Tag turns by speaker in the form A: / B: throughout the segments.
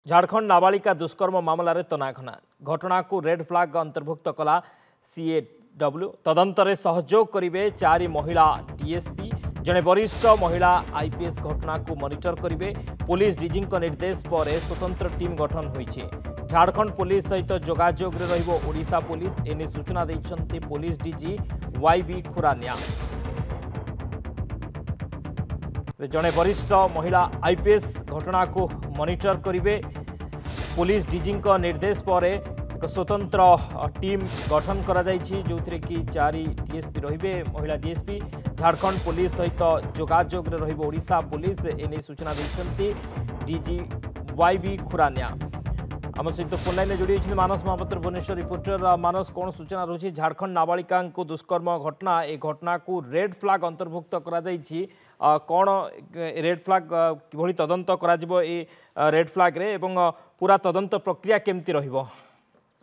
A: झारखंड नाबालिका दुष्कर्म मामलें तनाघना घटना को रेड फ्लैग अंतर्भुक्त कला सीएडब्ल्यू तदंतरे सहयोग करेंगे 4 महिला डीएसपी जड़े वरिष्ठ महिला आईपीएस घटना को मॉनिटर करेंगे। पुलिस डीजी निर्देश पर स्वतंत्र टीम गठन होईछि। झारखंड पुलिस सहित जोगाजोग रे रहिबो ओडिशा पुलिस एने सूचना दैछन्ते पुलिस डीजी वाईबी खुरानिया। जड़े वरिष्ठ महिला आईपीएस घटना को मॉनिटर करेंगे। पुलिस डीजी निर्देश पर एक स्वतंत्र टीम गठन करा जायछि जोथिरे कि 4 डीएसपी रहिबे महिला डीएसपी। झारखंड पुलिस सहित जोगाजोग रे रहिबो ओडिशा पुलिस एने सूचना दैछन्ते डीजी वाईबी खुरानिया। आम सहित फोन लाइन जोड़ी मानस महापात्र भुवनेश्वर रिपोर्टर। मानस कौन सूचना रही झारखंड नाबालिका दुष्कर्म घटना ए घटना को रेड फ्लैग अंतर्भुक्त करा जायछि कौन रेड फ्लैग किभली तदंत करा जिवो ए रेड फ्लैग रे एवं पूरा तदंत प्रक्रिया केमती रहिबो?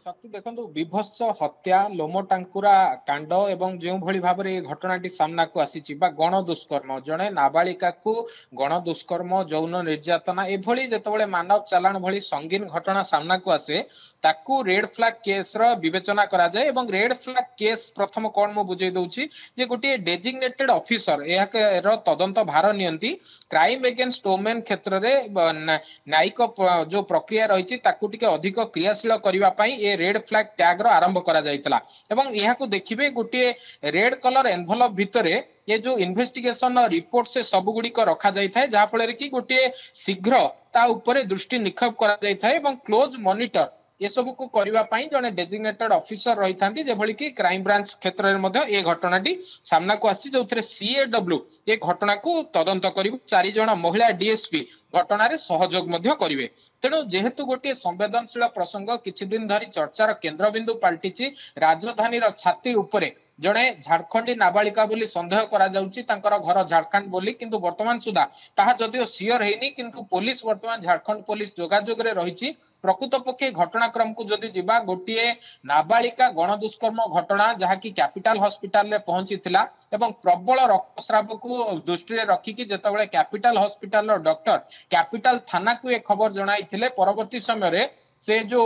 B: शक्ति देखो विभत्स हत्या लोम टांकुरा कांड एवं जो भली भाव में घटनाटी सामना को आसी गण दुष्कर्म जड़े नाबालिका को गण दुष्कर्म यौन निर्यातना एभली जितेबाला मानव चालाण भली संगीन घटना सामना को आसे ताकू रेड फ्लैग केस रो विवेचना करा जाए। एवं रेड फ्लैग केस प्रथम कौन मु बुझे दउची जे गोटे डेजिग्नेटेड ऑफिसर एहार तदंत भार नियंती क्राइम एगेंस्ट वुमेन क्षेत्र रे न्यायिक जो प्रक्रिया रही ताकू टिके अधिक क्रियाशील करबा पई ए रेड फ्लैग टैग रो आरंभ करा जायतला। एवं यहा को देखिबे गोटे रेड कलर एनवेलप भितरे ये जो इन्वेस्टिगेशन रिपोर्ट से सब गुडी को रखा जाय थाए जहा फଳରେ कि गोटे शीघ्र ता ऊपर दृष्टि निक्षेप करा जाय थाए एवं क्लोज मॉनिटर ये सब को करबा पई जने डेजिग्नेटेड ऑफिसर रही थांती जे भली कि क्राइम ब्रांच क्षेत्र रे मध्ये ए घटनाटी सामना को आसी जोथरे सीएडब्ल्यू ए घटना को तदंत करिबो। 4 जण महिला डीएसपी घटना रे सहयोग मध्ये करिवे। तेणु जेहेतु गोटे संवेदनशील प्रसंग किछि दिन धरी चर्चार केंद्रबिंदु पलटिछि राजधानी छाती उपरे जड़े झारखंडी नाबालिका बोली संदेह करा जाउछि तांकर घर झारखंड बोली किंतु वर्तमान सुधा ताहा जदिओ सियर हेनी किंतु पुलिस वर्तमान झारखंड पुलिस जोगाजोग रे रहिछि। प्रकृत पक्षे घटनाक्रम को जदि जिबा गोटे नाबालिका गण दुष्कर्म घटना जहा कि कैपिटल हॉस्पिटल रे पहुंचीथिला एवं प्रबल रक्तस्राव को दृष्टि रे रखी कि जेतेबेले कैपिटल हॉस्पिटल रो डॉक्टर कैपिटल थाना को एक खबर जणाइथिले परवर्ती समय रे से जो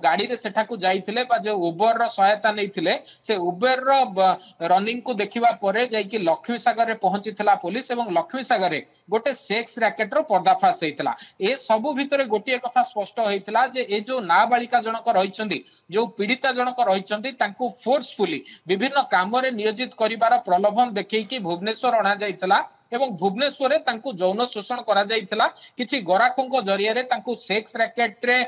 B: गाड़ी रे सेठा को जाइथिले बा जो उबर रो सहायता नैथिले से उबर रो रनिंग को देखिबा परे जाई कि लक्ष्मी सागर रे पहुंचीथिला पुलिस एवं लक्ष्मी सागर रे गोटे सेक्स रैकेट रो पर्दाफाश हेतिला। ए सबु भितरे गोटे कथा स्पष्ट हेतिला जे ए जो नाबालिका जनक रहिचंदी जो पीड़िता जनक रहिचंदी तांकू फोर्सफुली विभिन्न काम रे नियोजित करिवार प्रलोभन देखै कि भुवनेश्वर अणा जाइथिला एवं भुवनेश्वर रे तांकू यौन शोषण करा जाइथिला। किछि गराखंक जरिया रे तांकू सेक्स रैकेट रे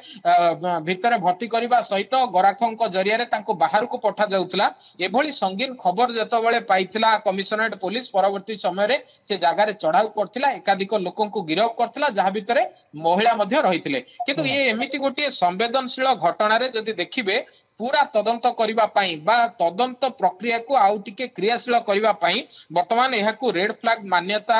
B: भितरे भर्ती करिबा सहित गराखंक जरिया रे तांकू बाहर को पठा जाउथिला। एभली संगीन खबर जेतेबेले पाइथिला कमिशनरेट पुलिस परवर्ती समय रे से जगह रे चढ़ाऊ करथिला एकाधिक लोकन को गिरफ्त करथिला जहा भितरे महिला मध्ये रहिथिले। किंतु ये एमिति गोटे संवेदनशील घटना रे जदि देखिबे पूरा तदंत करिबा पई बा तदंत प्रक्रिया को आउ टिके क्रियाशील करिबा पई वर्तमान एहा को रेड फ्लैग मान्यता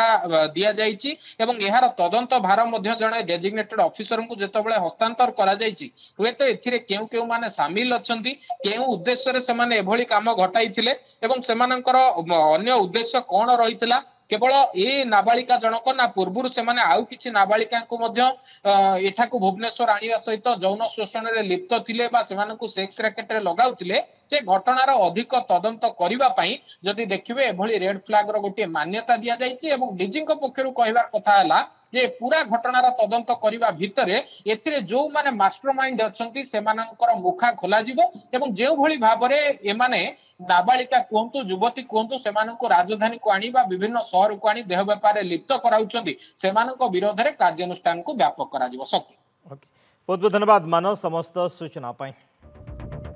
B: दिया जायछि एवं एहार तदंत भार मध्ये जणे डेजिग्नेटेड ऑफिसर को जेतेबेले हस्तांतर करा जायछि हुए तो एथिरे केउ केउ माने शामिल अछंती केउ उद्देश्य रे से माने एभली काम घटाइथिले एवं सेमानकर अन्य उद्देश्य कोन रहितला केवल ए नाबालिका जनक ना पूर्वरु से माने आउ किछि नाबालिका को मध्ये एठा को भुवनेश्वर आनिया सहित यौन शोषण रे लिप्त थिले बा सेमानकु सेक्स रैकेट रे लगाउथिले जे घटनार अधिक तदंत करिबा पई जदि देखिबे एभली रेड फ्लैग रो गोटे मान्यता दिया जायछि एवं डीजी को पक्षरु कहिबार कथा हला जे पूरा घटनार तदंत करिबा भितरे एथिरे जो माने मास्टरमाइंड अछंती सेमानकर मुखा खोला जिवो एवं जे भली भाव रे एमाने नाबालिका कोंतु युवती कोंतु सेमानकु राजधानी को आनिबा विभिन्न शहर को आनी देह व्यापार रे लिप्त कराउछंती सेमानक विरोध रे कार्यानुष्ठान को व्यापक करा जिवो। शक्ति
A: बहुत बहुत धन्यवाद मानव समस्त सूचना पाई।